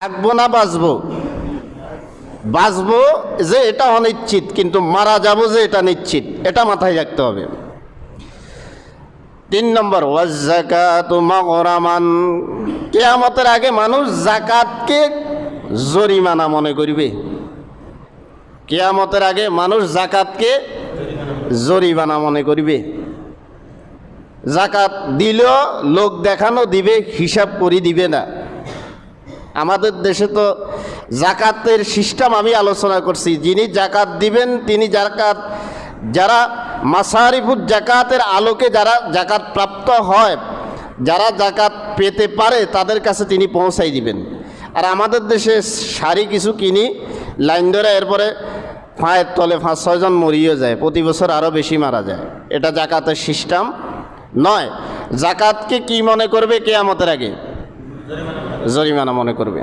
থাকবো না বাঁচবো, বাঁচবো যে এটা অনিশ্চিত, কিন্তু মারা যাব যে এটা নিশ্চিত, এটা মাথায় রাখতে হবে। 3 নম্বর, ওয়াজ্জাকাতু মাগরামান, কিয়ামতের আগে মানুষ যাকাতকে জরিমানা মনে করবে। কিয়ামতের আগে মানুষ যাকাতকে জরিমানা মনে করবে। যাকাত দিলেও লোক দেখানো দিবে, হিসাব করে দিবে না। আমাদের দেশে তো যাকাতের সিস্টেম আমি আলোচনা করছি। যিনি যাকাত দিবেন তিনি যারা মাসারিফুজ যাকাতের আলোকে যারা যাকাত প্রাপ্ত হয়, যারা যাকাত পেতে পারে তাদের কাছে তিনি পৌঁছাই দিবেন। আর আমাদের দেশে শাড়ি কিছু কিনি, লাইন ধরে এরপরে পায়ের তলে 5-6 জন মরিয়ে যায়, প্রতি বছর আরও বেশি মারা যায়। এটা যাকাতের সিস্টেম নয়। যাকাতকে কি মনে করবে? কিয়ামতের আগে জরিমানা মনে করবে।